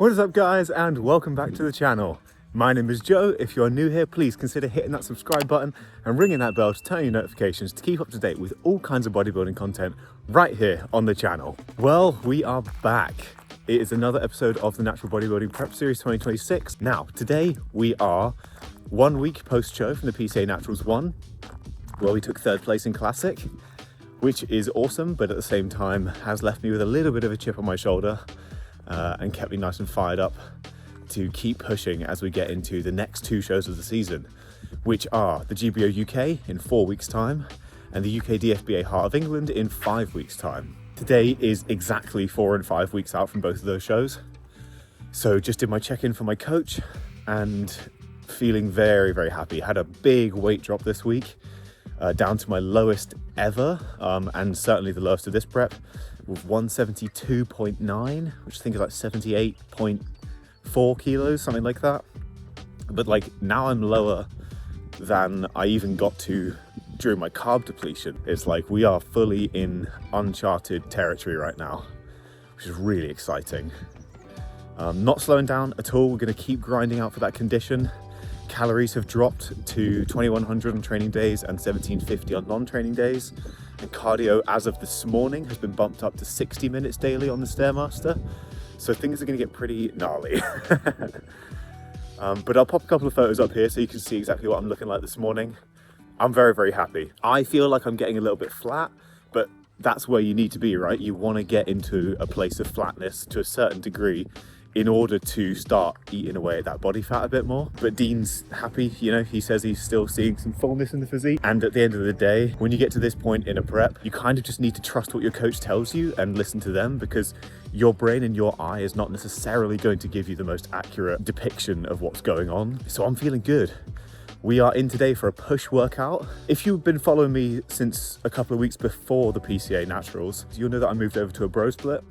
What is up, guys, and welcome back to the channel. My name is Joe. If you're new here, please consider hitting that subscribe button and ringing that bell to turn on your notifications to keep up to date with all kinds of bodybuilding content right here on the channel. Well, we are back. It is another episode of the Natural Bodybuilding Prep Series 2026. Now, today we are 1 week post-show from the PCA Naturals 1, where we took third place in Classic, which is awesome, but at the same time has left me with a little bit of a chip on my shoulder and kept me nice and fired up to keep pushing as we get into the next two shows of the season, which are the GBO UK in 4 weeks' time and the UK DFBA Heart of England in 5 weeks' time. Today is exactly 4 and 5 weeks out from both of those shows. So just did my check-in for my coach and feeling very, very happy. Had a big weight drop this week, down to my lowest ever, and certainly the lowest of this prep, with 172.9, which I think is like 78.4 kilos, something like that. But like now I'm lower than I even got to during my carb depletion. It's like we are fully in uncharted territory right now, which is really exciting. Not slowing down at all. We're going to keep grinding out for that condition. Calories have dropped to 2100 on training days and 1750 on non-training days. And cardio, as of this morning, has been bumped up to 60 minutes daily on the Stairmaster. So things are going to get pretty gnarly. But I'll pop a couple of photos up here so you can see exactly what I'm looking like this morning. I'm very, very happy. I feel like I'm getting a little bit flat, but that's where you need to be, right? You want to get into a place of flatness to a certain degree in order to start eating away at that body fat a bit more. But Dean's happy, you know, he says he's still seeing some fullness in the physique. And at the end of the day, when you get to this point in a prep, you kind of just need to trust what your coach tells you and listen to them, because your brain and your eye is not necessarily going to give you the most accurate depiction of what's going on. So I'm feeling good. We are in today for a push workout. If you've been following me since a couple of weeks before the PCA Naturals, you'll know that I moved over to a bro split.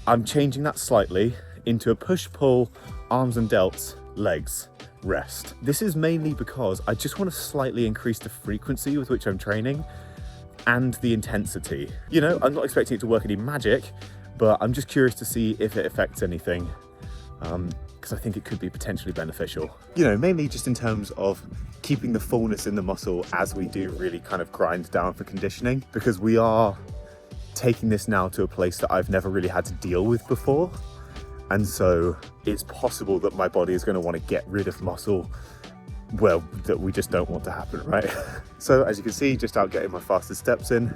I'm changing that slightly into a push-pull, arms and delts, legs, rest. This is mainly because I just want to slightly increase the frequency with which I'm training and the intensity. You know, I'm not expecting it to work any magic, but I'm just curious to see if it affects anything, because I think it could be potentially beneficial. You know, mainly just in terms of keeping the fullness in the muscle as we do really kind of grind down for conditioning, because we are taking this now to a place that I've never really had to deal with before. And so it's possible that my body is going to want to get rid of muscle, well, that we just don't want to happen, right? So as you can see, just out getting my fastest steps in.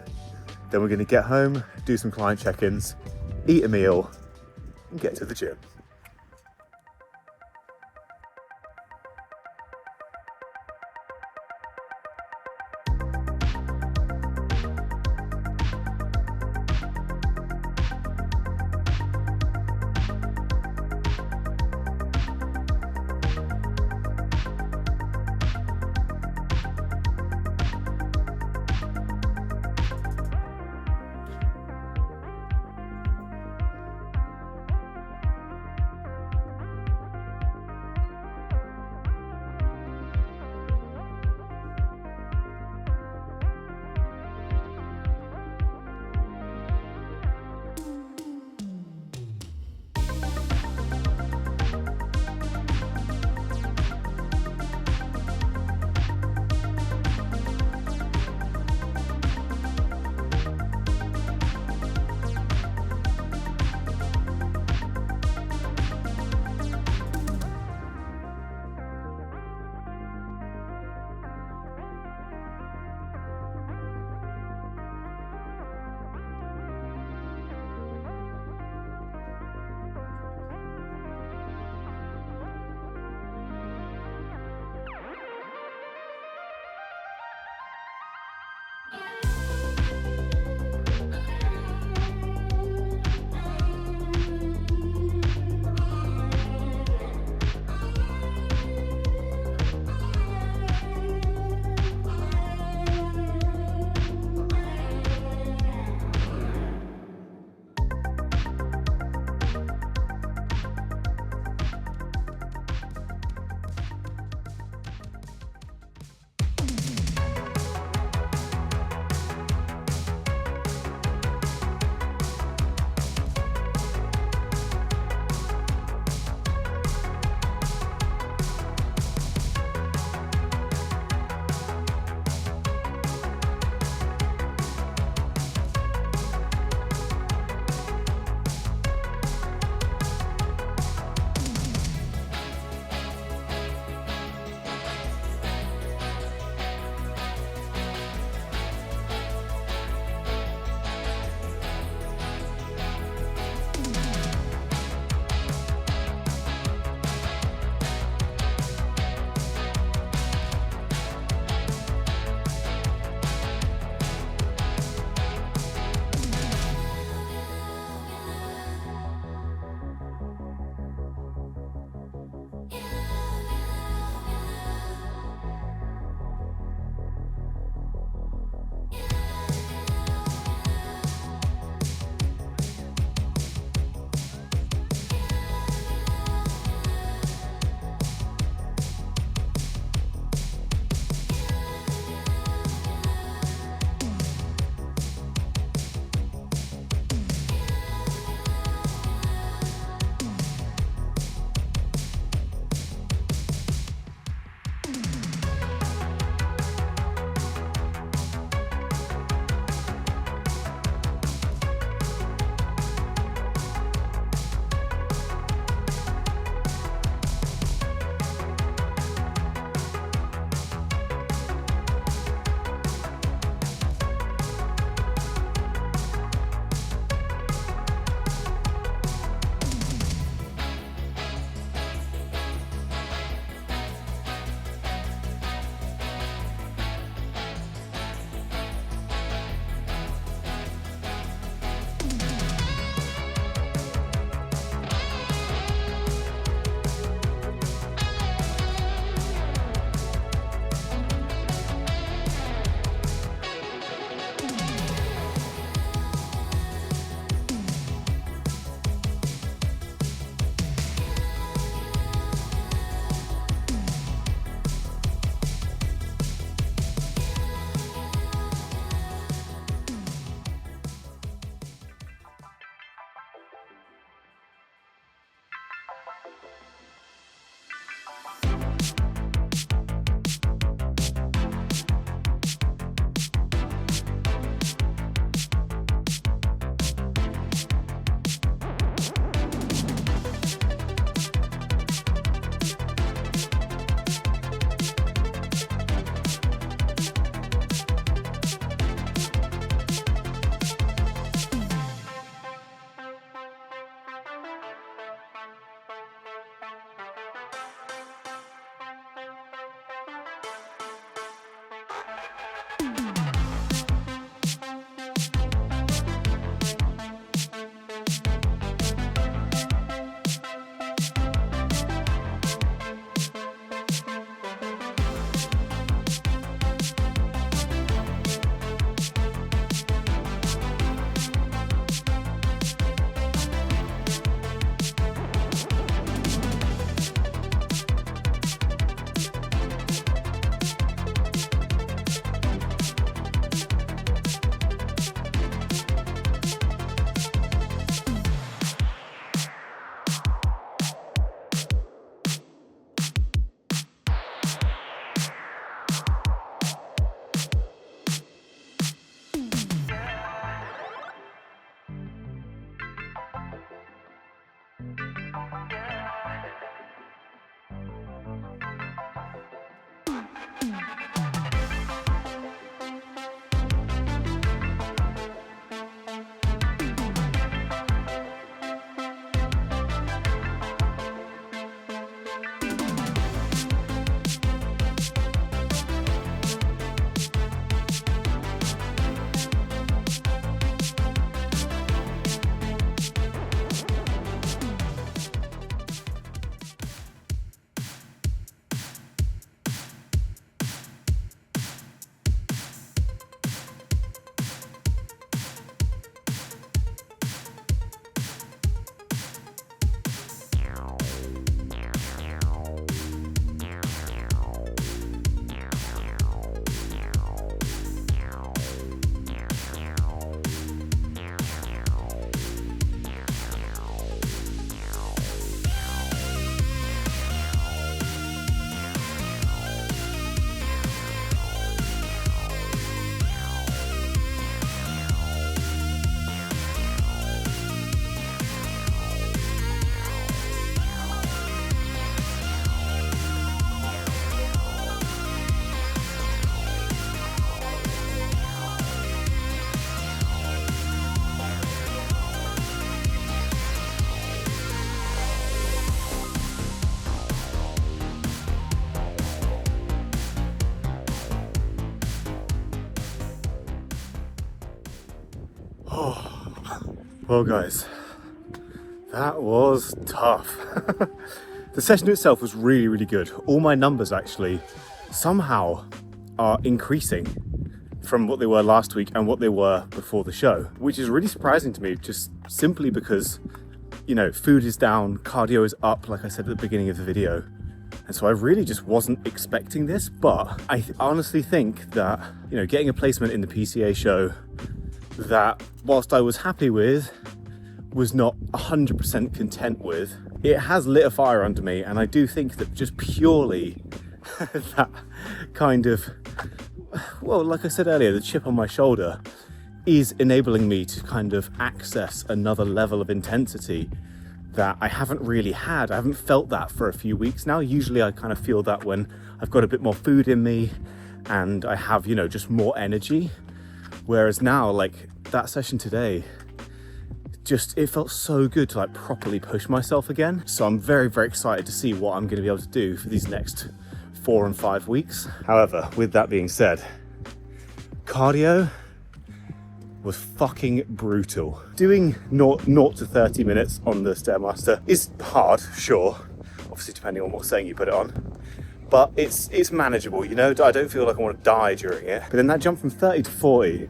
Then we're going to get home, do some client check-ins, eat a meal, and get to the gym. Well guys, that was tough. The session itself was really, really good. All my numbers actually somehow are increasing from what they were last week and what they were before the show, which is really surprising to me, just simply because, you know, food is down, cardio is up, like I said at the beginning of the video. And so I really just wasn't expecting this, but I honestly think that, you know, getting a placement in the PCA show that, whilst I was happy with, was not 100% content with, it has lit a fire under me. And I do think that just purely that kind of, well, like I said earlier, the chip on my shoulder is enabling me to kind of access another level of intensity that I haven't really had. I haven't felt that for a few weeks now. Usually I kind of feel that when I've got a bit more food in me and I have, you know, just more energy. Whereas now, like that session today, just, it felt so good to like properly push myself again. So I'm very, very excited to see what I'm going to be able to do for these next 4 and 5 weeks. However, with that being said, cardio was fucking brutal. Doing 0 to 30 minutes on the Stairmaster is hard, sure, obviously depending on what setting you put it on, but it's manageable, you know. I don't feel like I want to die during it. But then that jump from 30 to 40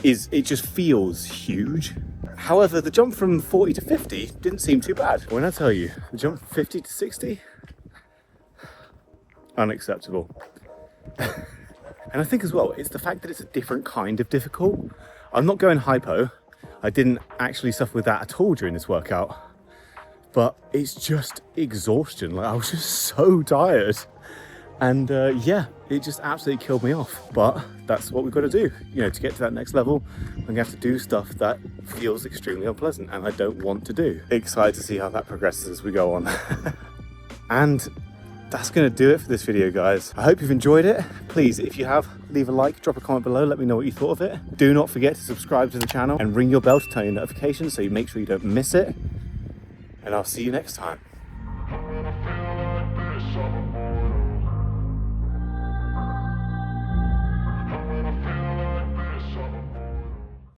it just feels huge. However, the jump from 40 to 50 didn't seem too bad. When I tell you, the jump from 50 to 60, unacceptable. And I think as well, it's the fact that it's a different kind of difficult. I'm not going hypo. I didn't actually suffer with that at all during this workout, but it's just exhaustion. Like I was just so tired. And yeah, it just absolutely killed me off. But that's what we've got to do. You know, to get to that next level, I'm gonna have to do stuff that feels extremely unpleasant and I don't want to do. Excited to see how that progresses as we go on. And that's going to do it for this video, guys. I hope you've enjoyed it. Please, if you have, leave a like, drop a comment below, let me know what you thought of it. Do not forget to subscribe to the channel and ring your bell to turn your notifications so you make sure you don't miss it. And I'll see you next time.